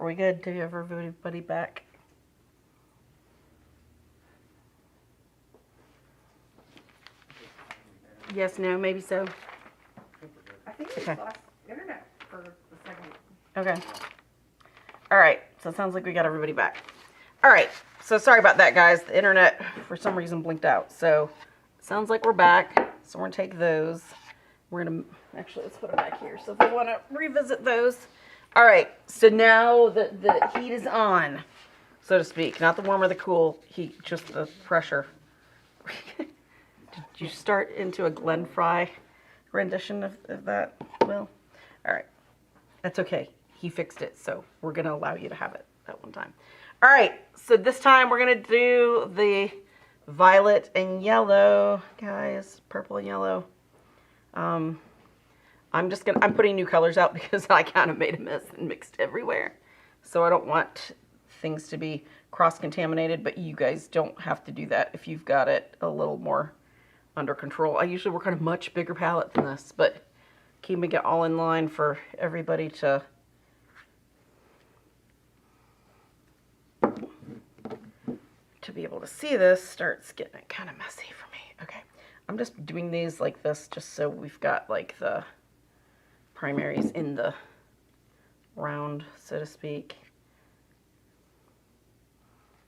Are we good? Do you have everybody back? Yes, no, maybe so. I think we lost internet for the second. Okay. All right. So it sounds like we got everybody back. All right. So sorry about that, guys. The internet, for some reason, blinked out. So it sounds like we're back. So we're going to take those. We're going to, actually, let's put them back here. So if we want to revisit those. All right. So now the heat is on, so to speak. Not the warm or the cool heat, just the pressure. Did you start into a Glenn Fry rendition of that, Will? All right. That's okay. He fixed it, so we're going to allow you to have it that one time. All right. So this time we're going to do the violet and yellow, guys. Purple and yellow. I'm putting new colors out because I kind of made a mess and mixed everywhere. So I don't want things to be cross-contaminated, but you guys don't have to do that if you've got it a little more under control. I usually work on a much bigger palette than this, but keeping it all in line for everybody to be able to see this starts getting it kind of messy for me. Okay, I'm just doing these like this just so we've got like the primaries in the round, so to speak.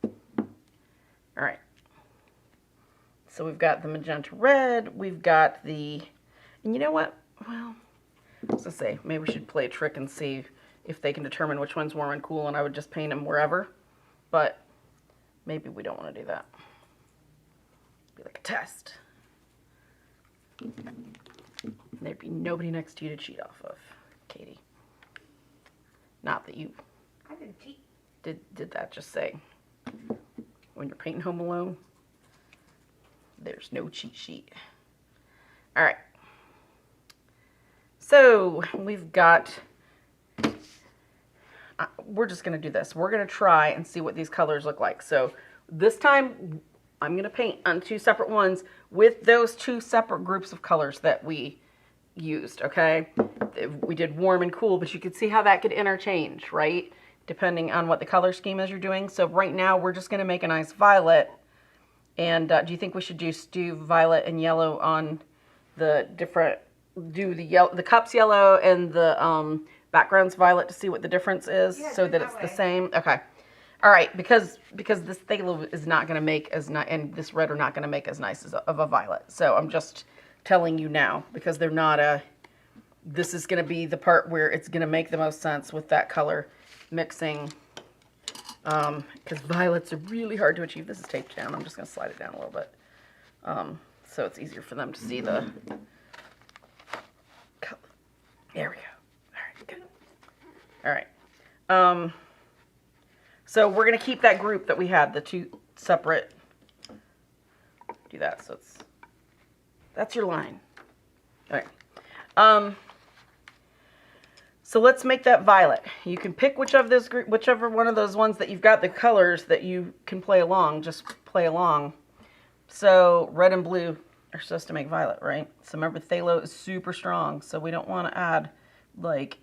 All right. So we've got the magenta red, we've got the, and you know what? Well, I was gonna say, maybe we should play a trick and see if they can determine which one's warm and cool, and I would just paint them wherever. But maybe we don't want to do that. Be like a test. There'd be nobody next to you to cheat off of, Katie. Not that you I didn't cheat. Did that just say when you're painting Home Alone? There's no cheat sheet. All right. So we've got, we're just going to do this. We're going to try and see what these colors look like. So this time I'm going to paint on two separate ones with those two separate groups of colors that we used, okay? We did warm and cool, but you could see how that could interchange, right? Depending on what the color scheme is you're doing. So right now we're just going to make a nice violet. And do you think we should just do violet and yellow on the different, do the yellow, the cups yellow and the background's violet to see what the difference is, yeah, so that it's the same? Okay. All right, because this phthalo is not going to make as nice, and this red are not going to make as nice as of a violet. So I'm just telling you now, because they're not a, this is going to be the part where it's going to make the most sense with that color mixing. Because violets are really hard to achieve. This is taped down. I'm just going to slide it down a little bit. So it's easier for them to see the color. There we go. All right, good. All right. So we're going to keep that group that we had, the two separate. Do that. So that's your line. All right. So let's make that violet. You can pick whichever one of those ones that you've got the colors that you can play along. Just play along. So red and blue are supposed to make violet, right? So remember, phthalo is super strong, so we don't want to add like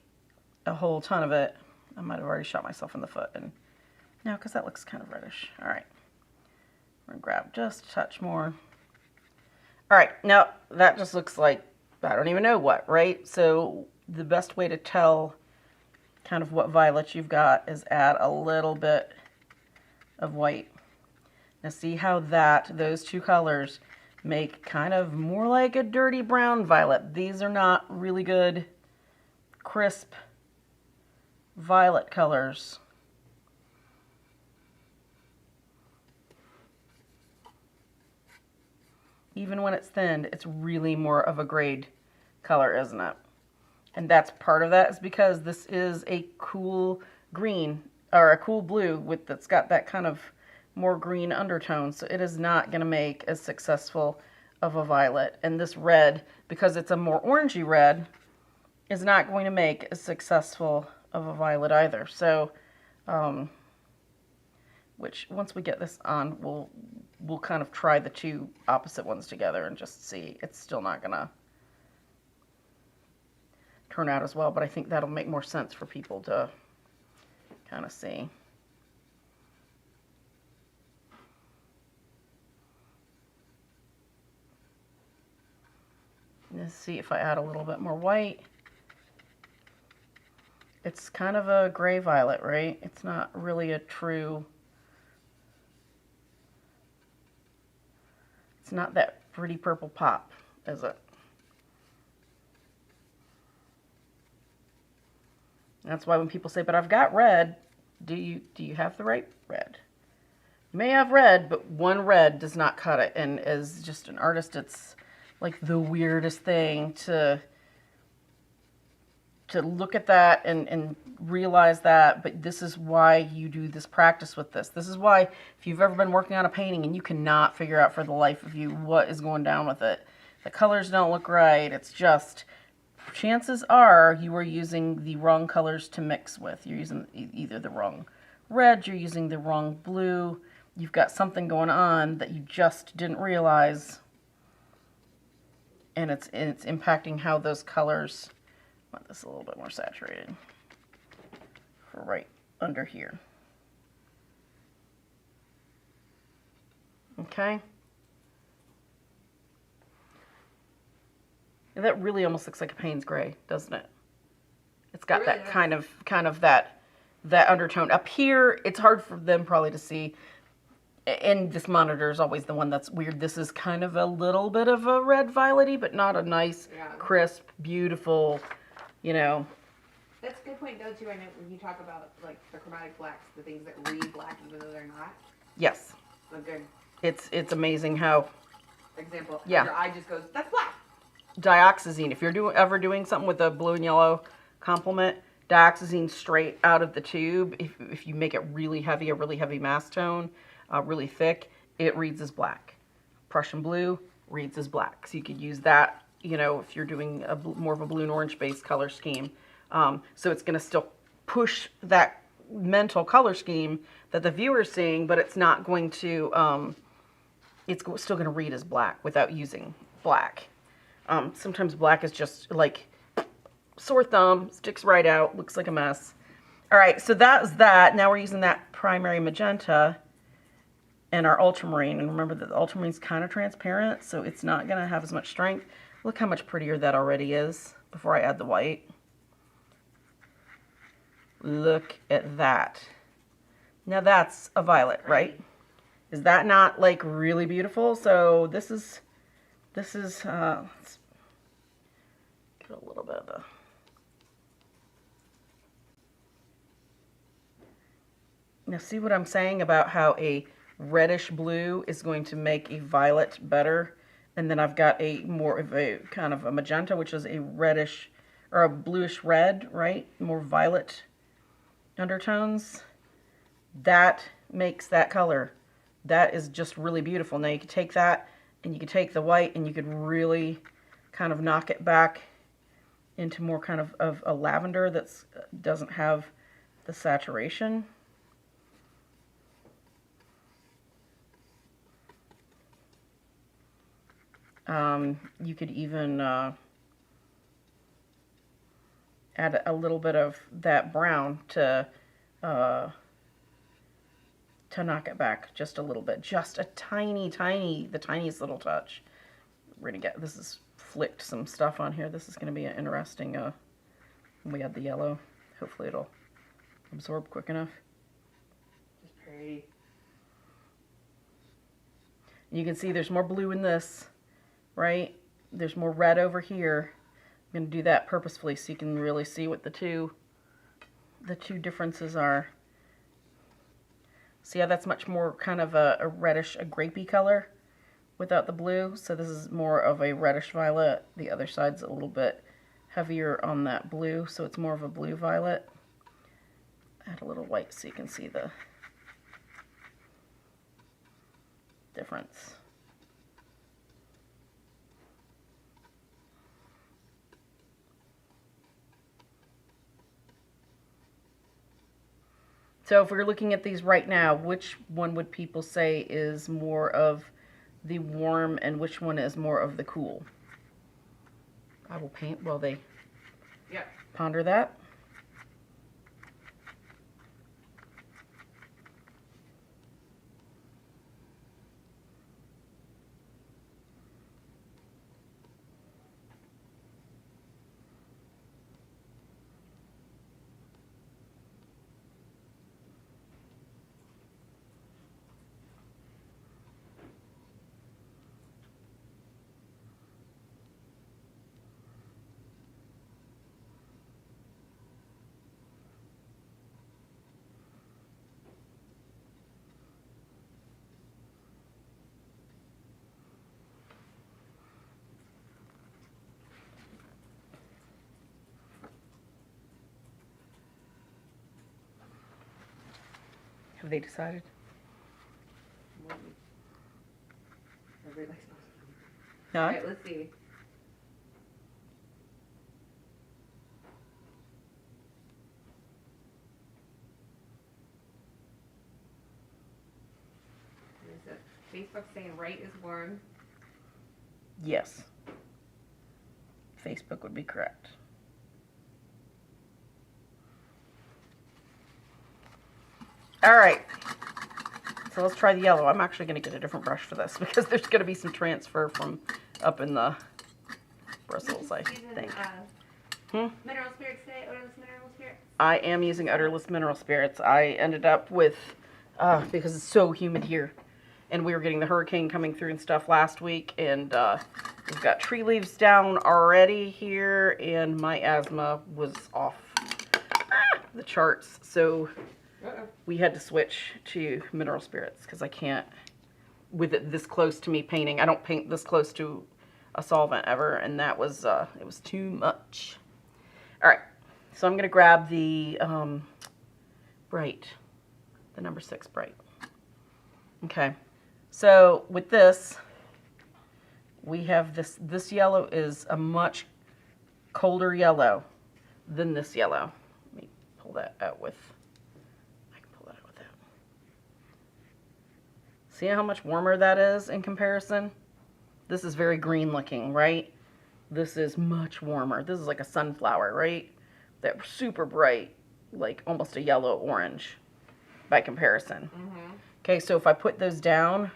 a whole ton of it. I might have already shot myself in the foot. And no, because that looks kind of reddish. All right. We're going to grab just a touch more. All right. Now, that just looks like, I don't even know what, right? So the best way to tell kind of what violet you've got is add a little bit of white. Now see how those two colors make kind of more like a dirty brown violet. These are not really good, crisp violet colors. Even when it's thinned, it's really more of a grade color, isn't it? And that's part of that is because this is a cool green, or a cool blue that's got that kind of more green undertone. So it is not going to make as successful of a violet. And this red, because it's a more orangey red, is not going to make as successful of a violet either. So, which once we get this on, we'll kind of try the two opposite ones together and just see. It's still not going to turn out as well, but I think that'll make more sense for people to kind of see. Let's see if I add a little bit more white. It's kind of a gray violet, right? It's not really a true, it's not that pretty purple pop, is it? That's why when people say, but I've got red, do you have the right red? You may have red, but one red does not cut it. And as just an artist, it's like the weirdest thing to look at that and realize that, but this is why you do this practice with this. This is why if you've ever been working on a painting and you cannot figure out for the life of you what is going down with it, the colors don't look right, it's just, chances are you are using the wrong colors to mix with. You're using either the wrong red, you're using the wrong blue, you've got something going on that you just didn't realize, and it's impacting how those colors. I want this a little bit more saturated for right under here. Okay. And that really almost looks like a Payne's gray, doesn't it? It's got that kind of that undertone. Up here, it's hard for them probably to see. And this monitor is always the one that's weird. This is kind of a little bit of a red violety, but not a nice, crisp, beautiful, you know. That's a good point, though, too. I know when you talk about, like, the chromatic blacks, the things that read black even though they're not. Yes. So good. It's amazing how. Example. Yeah. Your eye just goes, that's black. Dioxazine. If you're ever doing something with a blue and yellow complement, dioxazine straight out of the tube, if you make it really heavy, a really heavy mass tone, really thick, it reads as black. Prussian blue reads as black. So you could use that, you know, if you're doing more of a blue and orange based color scheme. So it's going to still push that mental color scheme that the viewer's seeing, but it's not going to, it's still going to read as black without using black. Sometimes black is just like sore thumb, sticks right out, looks like a mess. All right, so that is that. Now we're using that primary magenta and our ultramarine. And remember that the ultramarine is kind of transparent, so it's not going to have as much strength. Look how much prettier that already is before I add the white. Look at that. Now that's a violet, right? Is that not like really beautiful? So this is let's get a little bit of the, now see what I'm saying about how a reddish blue is going to make a violet better, and then I've got a more of a kind of a magenta, which is a reddish or a bluish red, right? More violet undertones. That makes that color. That is just really beautiful. Now you can take that and you can take the white and you could really kind of knock it back into more kind of a lavender that doesn't have the saturation. You could even add a little bit of that brown to knock it back just a little bit, just a tiny, the tiniest little touch. We're gonna get, this is flicked some stuff on here. This is gonna be an interesting, when we add the yellow, hopefully it'll absorb quick enough. Just pretty. You can see there's more blue in this, right? There's more red over here. I'm gonna do that purposefully so you can really see what the two differences are. See how that's much more kind of a reddish, a grapey color without the blue. So this is more of a reddish violet. The other side's a little bit heavier on that blue, so it's more of a blue violet. Add a little white so you can see the difference. So if we're looking at these right now, which one would people say is more of the warm and which one is more of the cool? I will paint while they ponder that. Have they decided? Everybody likes those. No? All right, let's see. Facebook saying right is warm. Yes. Facebook would be correct. All right. So let's try the yellow. I'm actually going to get a different brush for this because there's going to be some transfer from up in the bristles, I think. Mineral spirits today, odorless mineral spirits. I am using odorless mineral spirits. I ended up with, because it's so humid here, and we were getting the hurricane coming through and stuff last week, and we've got tree leaves down already here, and my asthma was off the charts, so we had to switch to mineral spirits because I can't, with it this close to me painting. I don't paint this close to a solvent ever, and that was, it was too much. All right, so I'm going to grab the bright, the number 6 bright. Okay, so with this, we have this yellow is a much colder yellow than this yellow. Let me pull that out with, I can pull that out with that. See how much warmer that is in comparison? This is very green looking, right? This is much warmer. This is like a sunflower, right? That super bright, like almost a yellow orange by comparison. Mm-hmm. Okay, so if I put those down,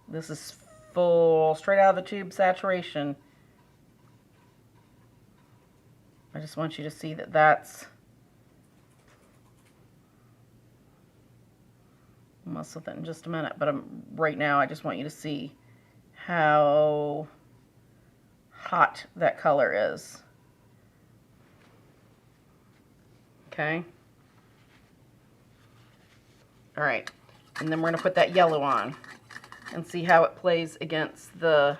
this is full, straight out of the tube saturation. I just want you to see that that's I'll mess with it in just a minute, but right now I just want you to see how hot that color is. Okay. All right. And then we're going to put that yellow on and see how it plays against that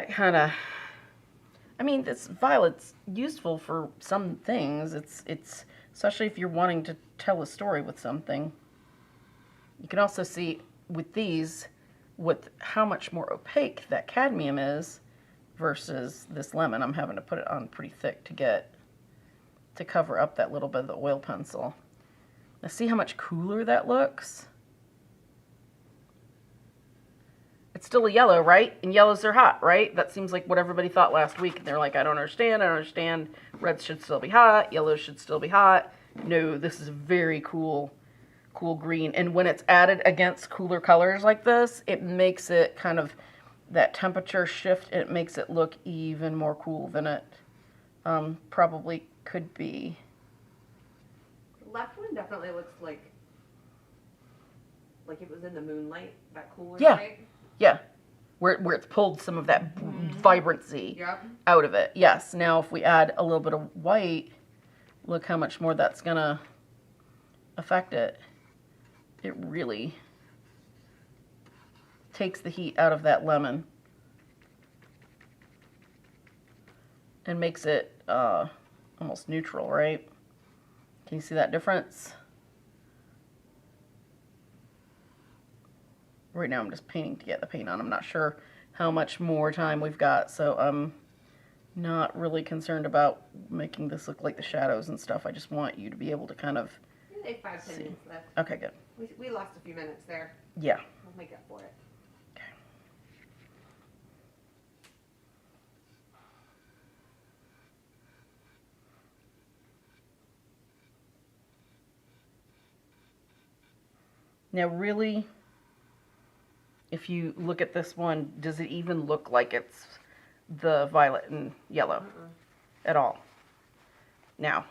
kind of, I mean, this violet's useful for some things. It's especially if you're wanting to tell a story with something. You can also see with these how much more opaque that cadmium is versus this lemon. I'm having to put it on pretty thick to cover up that little bit of the oil pencil. Now see how much cooler that looks? It's still a yellow, right? And yellows are hot, right? That seems like what everybody thought last week. And they're like, I don't understand. Reds should still be hot. Yellows should still be hot. No, this is very cool green. And when it's added against cooler colors like this, it makes it kind of that temperature shift. It makes it look even more cool than it probably could be. The left one definitely looks like it was in the moonlight, that cooler light. Yeah, where it's pulled some of that vibrancy out of it. Yes, now if we add a little bit of white, look how much more that's going to affect it. It really takes the heat out of that lemon and makes it almost neutral, right? Can you see that difference? Right now I'm just painting to get the paint on. I'm not sure how much more time we've got, so I'm not really concerned about making this look like the shadows and stuff. I just want you to be able to kind of Like 5-10 minutes left. Okay, good. We lost a few minutes there. Yeah. We'll make up for it. Okay. Now really, if you look at this one, does it even look like it's the violet and yellow at all? Now.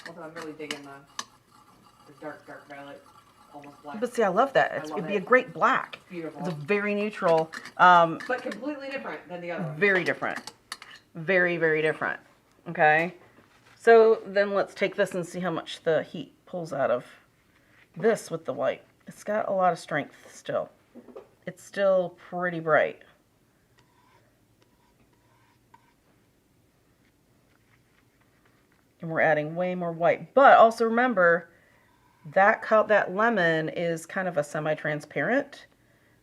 Although I'm really digging the dark violet, almost black. But see, I love that. It'd be a great black. Beautiful. It's a very neutral. But completely different than the other one. Very different. Very, very different. Okay? So then let's take this and see how much the heat pulls out of this with the white. It's got a lot of strength still. It's still pretty bright. and we're adding way more white. But also remember, that lemon is kind of a semi-transparent,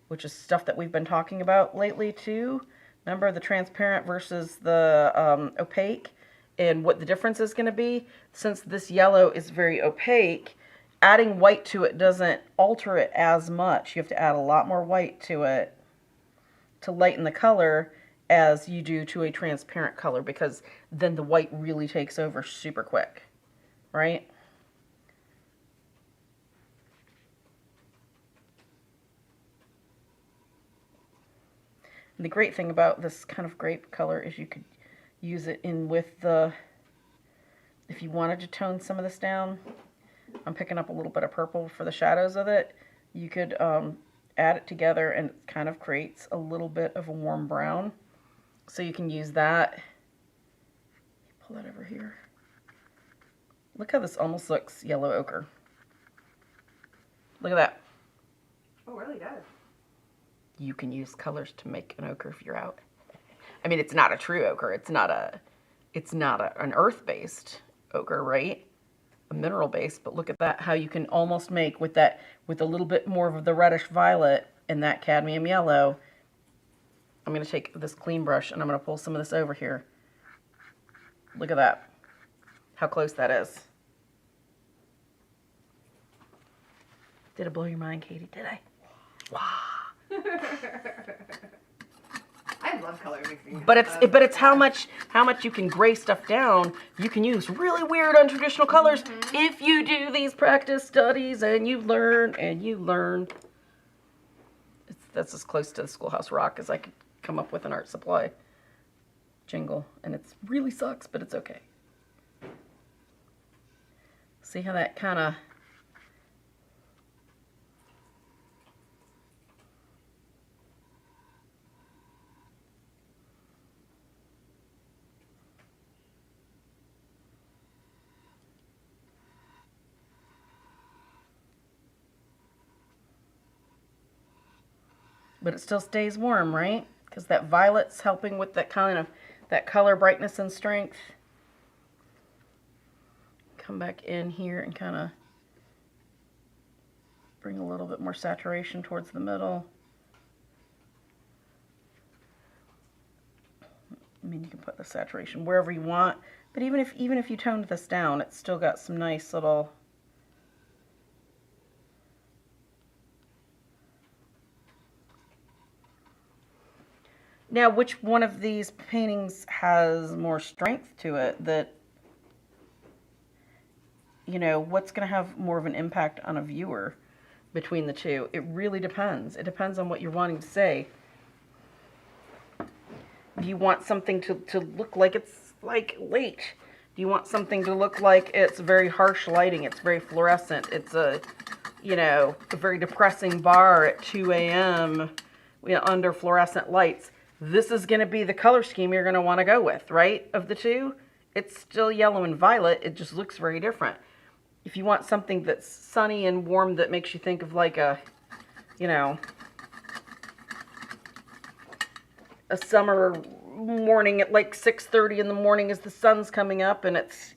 which is stuff that we've been talking about lately too. Remember the transparent versus the opaque and what the difference is going to be? Since this yellow is very opaque, adding white to it doesn't alter it as much. You have to add a lot more white to it to lighten the color as you do to a transparent color, because then the white really takes over super quick, right? And the great thing about this kind of grape color is you could use it in with the, if you wanted to tone some of this down, I'm picking up a little bit of purple for the shadows of it, you could add it together and it kind of creates a little bit of a warm brown. So you can use that. Pull that over here. Look how this almost looks yellow ochre. Look at that. Oh, it really does. You can use colors to make an ochre if you're out. I mean, it's not a true ochre. It's not an earth-based ochre, right? A mineral-based. But look at that, how you can almost make with a little bit more of the reddish violet and that cadmium yellow. I'm going to take this clean brush and I'm going to pull some of this over here. Look at that. How close that is. Did it blow your mind, Katie? Did I? Wow. I love color mixing. But it's how much you can gray stuff down. You can use really weird untraditional colors if you do these practice studies and you learn and you learn. That's as close to the Schoolhouse Rock as I could come up with an art supply jingle, and it really sucks, but it's okay. See how that kind of but it still stays warm, right? Because that violet's helping with that kind of that color brightness and strength. Come back in here and kind of bring a little bit more saturation towards the middle. I mean, you can put the saturation wherever you want, but even if you toned this down, it's still got some nice little Now, which one of these paintings has more strength to it? That, you know, what's going to have more of an impact on a viewer between the two? It really depends. It depends on what you're wanting to say. Do you want something to look like it's like late? Do you want something to look like it's very harsh lighting? It's very fluorescent. It's a, you know, a very depressing bar at 2 a.m. Under fluorescent lights. This is going to be the color scheme you're going to want to go with, right? Of the two, it's still yellow and violet. It just looks very different. If you want something that's sunny and warm that makes you think of like a, you know, a summer morning at like 6:30 in the morning as the sun's coming up and it's,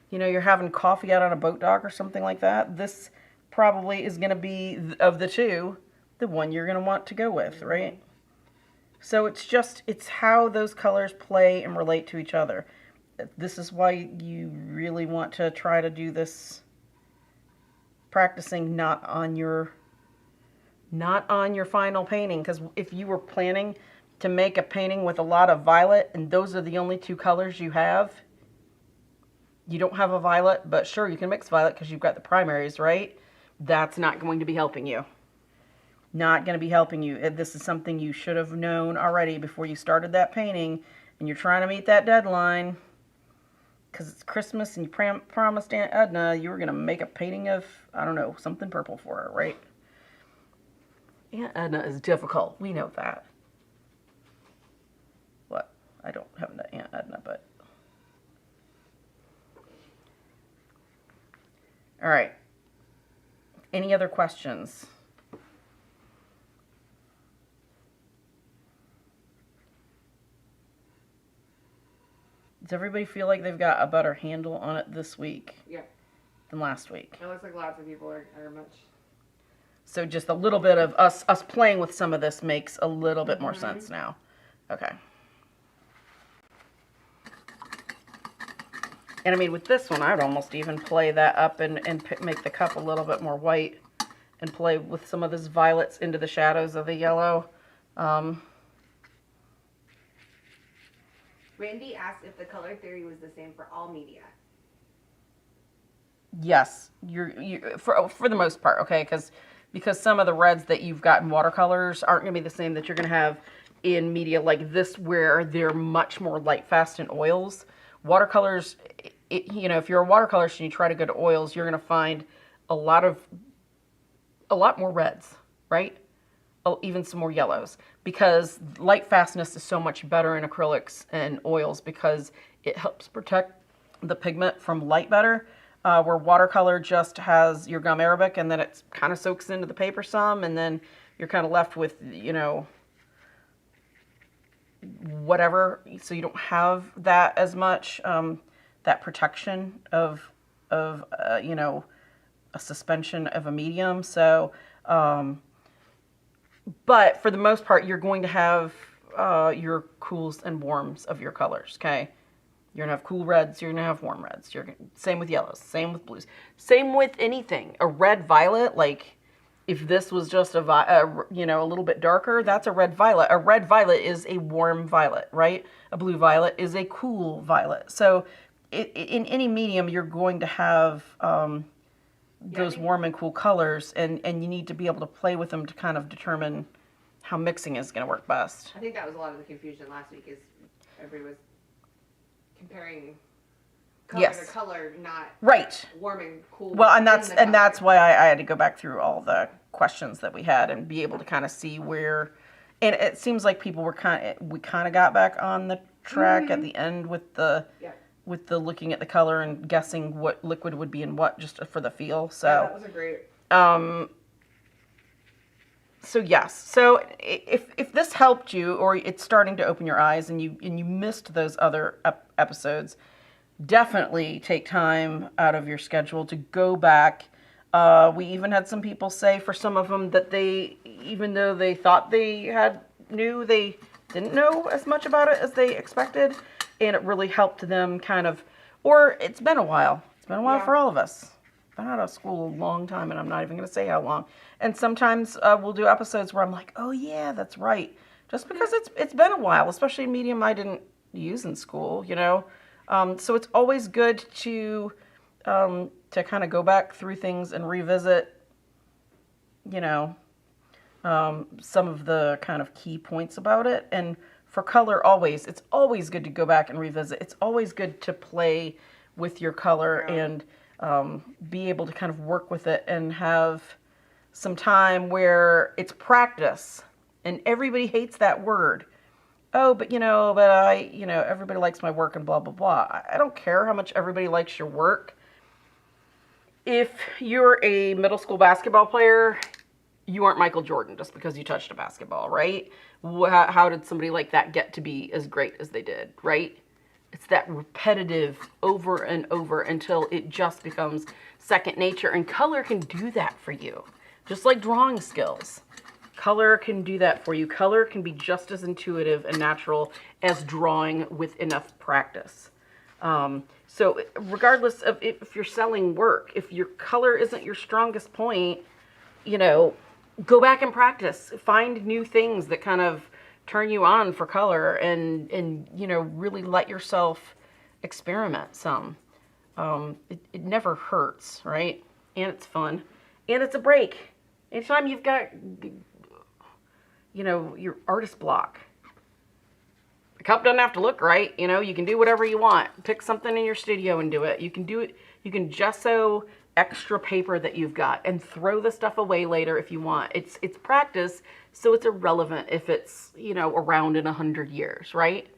you know, you're having coffee out on a boat dock or something like that, this probably is going to be, of the two, the one you're going to want to go with, right? So it's how those colors play and relate to each other. This is why you really want to try to do this practicing not on your final painting, because if you were planning to make a painting with a lot of violet and those are the only two colors you have, you don't have a violet, but sure, you can mix violet because you've got the primaries, right? That's not going to be helping you. Not going to be helping you. This is something you should have known already before you started that painting, and you're trying to meet that deadline because it's Christmas and you promised Aunt Edna you were going to make a painting of, I don't know, something purple for her, right? Aunt Edna is difficult. We know that. What? I don't have an Aunt Edna, but... All right. Any other questions? Does everybody feel like they've got a better handle on it this week Yeah. than last week? It looks like lots of people are much. So just a little bit of us playing with some of this makes a little bit more sense now. Okay. And I mean, with this one, I'd almost even play that up and make the cup a little bit more white and play with some of this violets into the shadows of the yellow. Randy asked if the color theory was the same for all media. Yes, for the most part, okay, because some of the reds that you've got in watercolors aren't going to be the same that you're going to have in media like this, where they're much more light fast in oils. Watercolors, you know, if you're a watercolorist and you try to go to oils, you're going to find a lot more reds, right? Oh, even some more yellows, because light fastness is so much better in acrylics and oils because it helps protect the pigment from light better. Where watercolor just has your gum arabic and then it kind of soaks into the paper some, and then you're kind of left with, you know, whatever. So you don't have that as much, that protection of you know, a suspension of a medium. So, but for the most part, you're going to have your cools and warms of your colors, okay? You're going to have cool reds, you're going to have warm reds. Same with yellows, same with blues. Same with anything. A red violet, like if this was just you know, a little bit darker, that's a red violet. A red violet is a warm violet, right? A blue violet is a cool violet. So in any medium, you're going to have those warm and cool colors, and you need to be able to play with them to kind of determine how mixing is going to work best. I think that was a lot of the confusion last week, is everybody was comparing color to color, not right. Warm and cool. Well, and that's why I had to go back through all the questions that we had and be able to kind of see where. And it seems like people were we kind of got back on the track at the end with the looking at the color and guessing what liquid would be in what, just for the feel. So yeah, that was a great. So yes, so if this helped you, or it's starting to open your eyes, and you missed those other episodes, definitely take time out of your schedule to go back. We even had some people say for some of them that they, even though they thought they knew, they didn't know as much about it as they expected, and it really helped them kind of. Or it's been a while. It's been a while for all of us. Been out of school a long time, and I'm not even going to say how long. And sometimes we'll do episodes where I'm like, oh yeah, that's right. Just because it's been a while, especially a medium I didn't use in school, you know. So it's always good to kind of go back through things and revisit, you know, some of the kind of key points about it. And for color, it's always good to go back and revisit. It's always good to play with your color and be able to kind of work with it and have some time where it's practice. And everybody hates that word. Oh, but everybody likes my work and blah, blah, blah. I don't care how much everybody likes your work. If you're a middle school basketball player, you aren't Michael Jordan just because you touched a basketball, right? How did somebody like that get to be as great as they did, right? It's that repetitive over and over until it just becomes second nature. And color can do that for you. Just like drawing skills. Color can do that for you. Color can be just as intuitive and natural as drawing with enough practice. So regardless of if you're selling work, if your color isn't your strongest point, you know, go back and practice. Find new things that kind of turn you on for color and you know, really let yourself experiment some. It never hurts, right? And it's fun. And it's a break. Anytime you've got, you know, your artist block. The cup doesn't have to look right. You know, you can do whatever you want. Pick something in your studio and do it. You can do it. You can gesso extra paper that you've got and throw the stuff away later if you want. It's practice, so it's irrelevant if it's, you know, around in 100 years, right?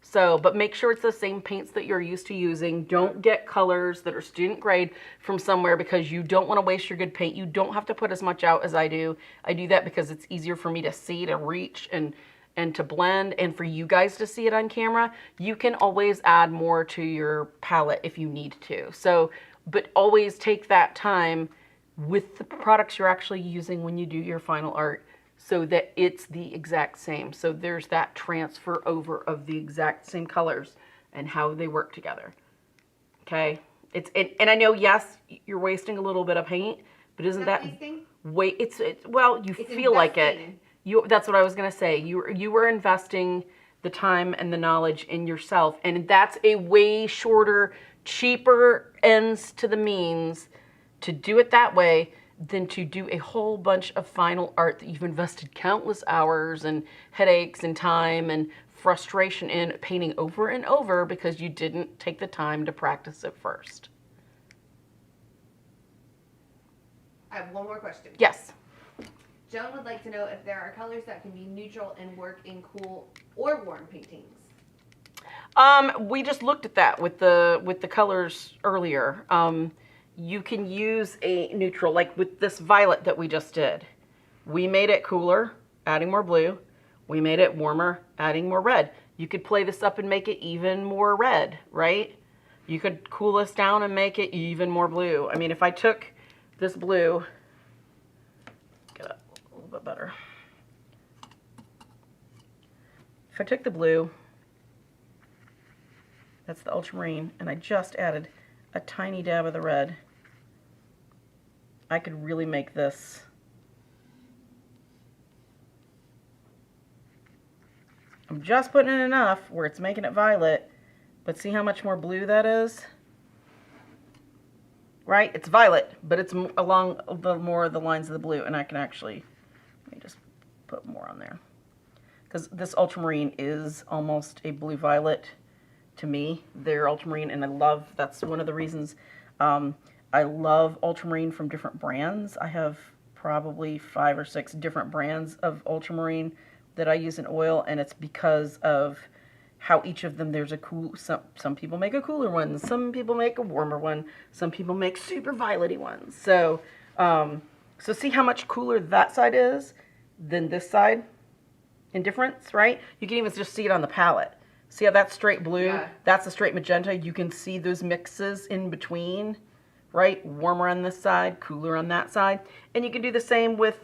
So, but make sure it's the same paints that you're used to using. Don't get colors that are student grade from somewhere because you don't want to waste your good paint. You don't have to put as much out as I do. I do that because it's easier for me to see, to reach, and and to blend and for you guys to see it on camera, you can always add more to your palette if you need to. So, but always take that time with the products you're actually using when you do your final art so that it's the exact same. So there's that transfer over of the exact same colors and how they work together. Okay? And I know, yes, you're wasting a little bit of paint, but isn't that wait? It's well, you feel like it. That's what I was gonna say. You were investing the time and the knowledge in yourself, and that's a way shorter, cheaper ends to the means to do it that way than to do a whole bunch of final art that you've invested countless hours and headaches and time and frustration in painting over and over because you didn't take the time to practice it first. I have one more question. Yes. Joan would like to know if there are colors that can be neutral and work in cool or warm paintings. We just looked at that with the colors earlier. You can use a neutral, like with this violet that we just did. We made it cooler, adding more blue. We made it warmer, adding more red. You could play this up and make it even more red, right? You could cool this down and make it even more blue. I mean, if I took this blue, get up a little bit better. If I took the blue, that's the ultramarine, and I just added a tiny dab of the red, I could really make this I'm just putting in enough where it's making it violet, but see how much more blue that is? Right? It's violet, but it's along the more of the lines of the blue, and I can actually, let me just put more on there. Because this ultramarine is almost a blue-violet to me. They're ultramarine, and I love, that's one of the reasons I love ultramarine from different brands. I have probably 5 or 6 different brands of ultramarine that I use in oil, and it's because of how each of them, there's a cool, some people make a cooler one, some people make a warmer one, some people make super violet-y ones. So, so see how much cooler that side is than this side in difference, right? You can even just see it on the palette. See how that's straight blue? Yeah. That's a straight magenta. You can see those mixes in between, right? Warmer on this side, cooler on that side. And you can do the same with,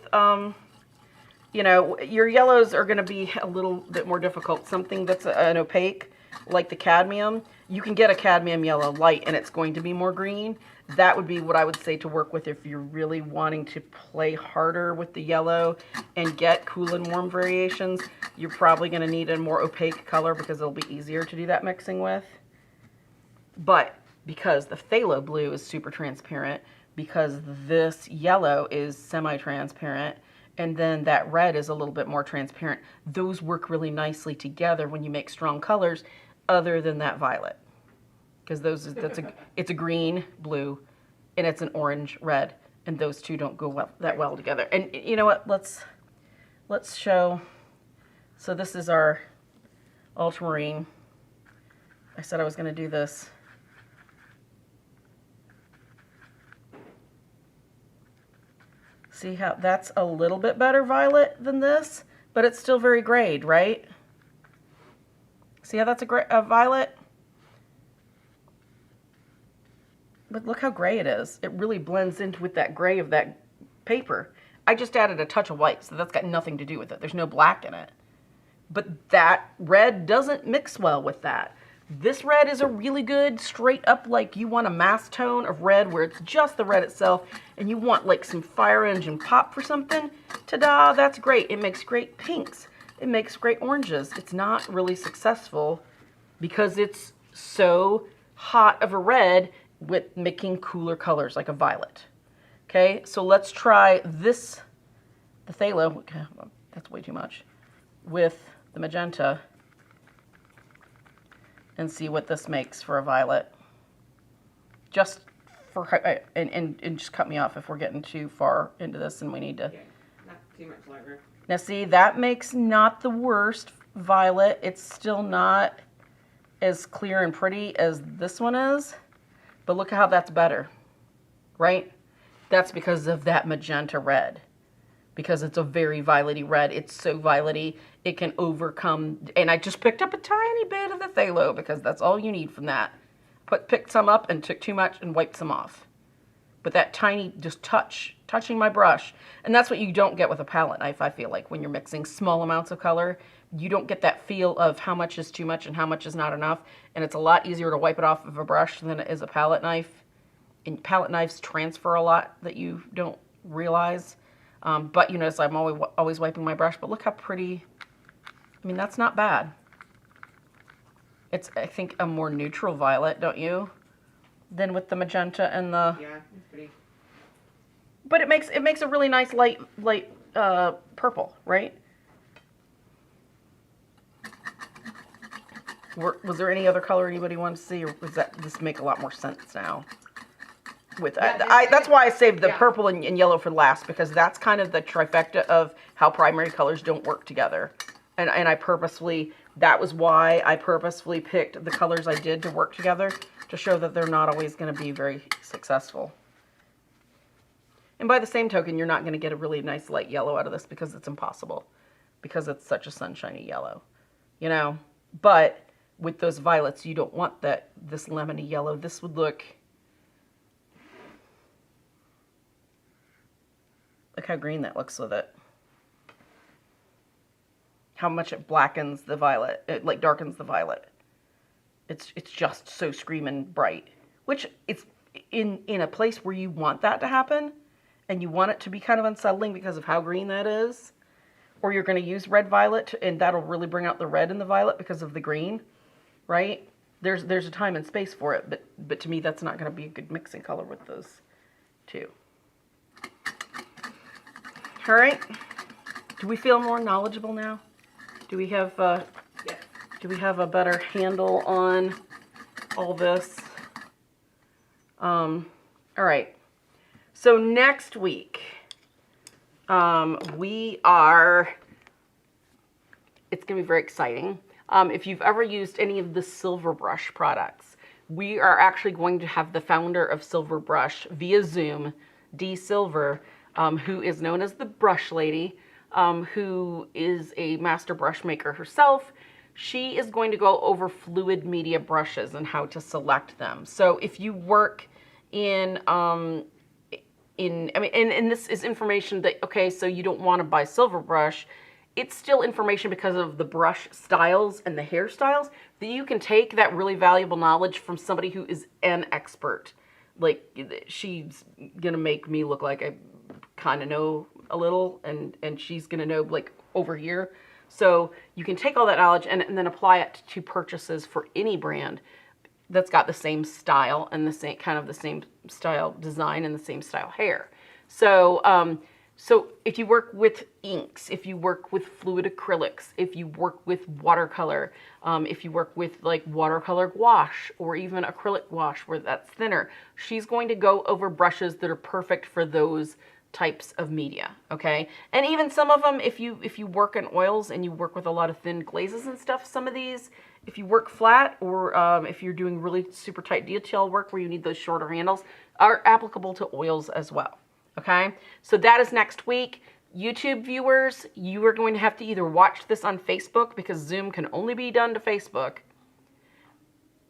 you know, your yellows are going to be a little bit more difficult. Something that's an opaque, like the cadmium, you can get a cadmium yellow light and it's going to be more green. That would be what I would say to work with if you're really wanting to play harder with the yellow and get cool and warm variations. You're probably going to need a more opaque color because it'll be easier to do that mixing with. But because the phthalo blue is super transparent, because this yellow is semi-transparent, and then that red is a little bit more transparent, those work really nicely together when you make strong colors other than that violet. Because it's a green, blue, and it's an orange, red, and those two don't go that well together. And you know what? Let's show. So this is our ultramarine. I said I was going to do this. See how that's a little bit better violet than this, but it's still very grayed, right? See how that's a violet? But look how gray it is. It really blends into with that gray of that paper. I just added a touch of white, so that's got nothing to do with it. There's no black in it. But that red doesn't mix well with that. This red is a really good straight up, like you want a mass tone of red where it's just the red itself and you want like some fire engine pop for something. Ta-da, that's great. It makes great pinks. It makes great oranges. It's not really successful because it's so hot of a red with making cooler colors like a violet. Okay, so let's try this, the phthalo, okay, that's way too much, with the magenta and see what this makes for a violet. Just for, and just cut me off if we're getting too far into this and we need to. Yeah, not too much longer. Now see, that makes not the worst violet. It's still not as clear and pretty as this one is. But look how that's better, right? That's because of that magenta red. because it's a very violety red. It's so violety, it can overcome, and I just picked up a tiny bit of the phthalo because that's all you need from that. Picked some up and took too much and wiped some off. But that tiny, just touching my brush, and that's what you don't get with a palette knife, I feel like, when you're mixing small amounts of color. You don't get that feel of how much is too much and how much is not enough, and it's a lot easier to wipe it off of a brush than it is a palette knife. And palette knives transfer a lot that you don't realize. But you notice I'm always wiping my brush, but look how pretty. I mean, that's not bad. It's, I think, a more neutral violet, don't you? Than with the magenta and the... Yeah, it's pretty. But it makes a really nice light purple, right? Was there any other color anybody wanted to see, or does this make a lot more sense now? With that's why I saved the purple and yellow for last, because that's kind of the trifecta of how primary colors don't work together. And I purposefully, that was why I purposefully picked the colors I did to work together, to show that they're not always going to be very successful. And by the same token, you're not going to get a really nice light yellow out of this because it's impossible, because it's such a sunshiny yellow, you know. But with those violets, you don't want this lemony yellow. This would look how green that looks with it. How much it blackens the violet, it like darkens the violet. It's just so screaming bright, which it's in a place where you want that to happen, and you want it to be kind of unsettling because of how green that is. Or you're going to use red violet, and that'll really bring out the red in the violet because of the green, right? There's a time and space for it, but to me that's not going to be a good mixing color with those two. All right. Do we feel more knowledgeable now? Do we have do we have a better handle on all this? All right. So next week, it's going to be very exciting. If you've ever used any of the Silver Brush products, we are actually going to have the founder of Silver Brush via Zoom, Dee Silver, who is known as the Brush Lady, who is a master brush maker herself. She is going to go over fluid media brushes and how to select them. So if you work and this is information that, okay, so you don't want to buy Silver Brush, it's still information because of the brush styles and the hairstyles that you can take that really valuable knowledge from somebody who is an expert. Like, she's going to make me look like I kind of know a little, and she's going to know, like, over here. So you can take all that knowledge and then apply it to purchases for any brand that's got the same style and the same kind of the same style design and the same style hair. So so if you work with inks, if you work with fluid acrylics, if you work with watercolor, if you work with like watercolor gouache or even acrylic gouache where that's thinner, she's going to go over brushes that are perfect for those types of media, okay? And even some of them, if you work in oils and you work with a lot of thin glazes and stuff, some of these, if you work flat or if you're doing really super tight detail work where you need those shorter handles, are applicable to oils as well, okay? So that is next week. YouTube viewers, you are going to have to either watch this on Facebook, because Zoom can only be done to Facebook,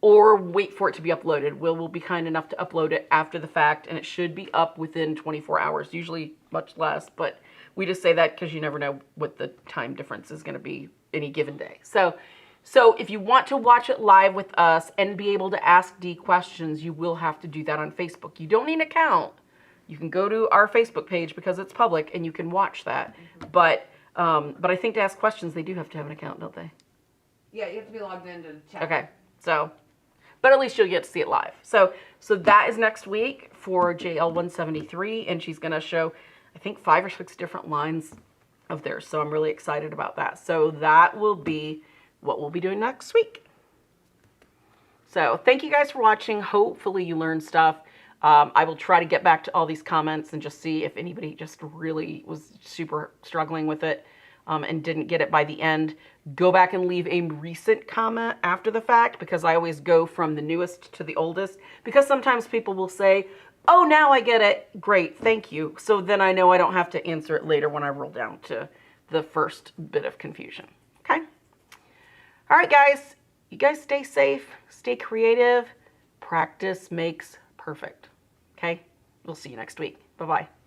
or wait for it to be uploaded. Will be kind enough to upload it after the fact, and it should be up within 24 hours, usually much less, but we just say that because you never know what the time difference is going to be any given day. So if you want to watch it live with us and be able to ask Dee questions, you will have to do that on Facebook. You don't need an account. You can go to our Facebook page because it's public, and you can watch that. But I think to ask questions, they do have to have an account, don't they? Yeah, you have to be logged in to chat. Okay, so... but at least you'll get to see it live. So that is next week for JL173, and she's going to show, I think, 5 or 6 different lines of theirs. So I'm really excited about that. So that will be what we'll be doing next week. So thank you guys for watching. Hopefully you learned stuff. I will try to get back to all these comments and just see if anybody just really was super struggling with it and didn't get it by the end. Go back and leave a recent comment after the fact, because I always go from the newest to the oldest, because sometimes people will say, Oh, now I get it. Great, thank you. So then I know I don't have to answer it later when I roll down to the first bit of confusion. Okay? All right, guys. You guys stay safe, stay creative. Practice makes perfect. Okay? We'll see you next week. Bye-bye.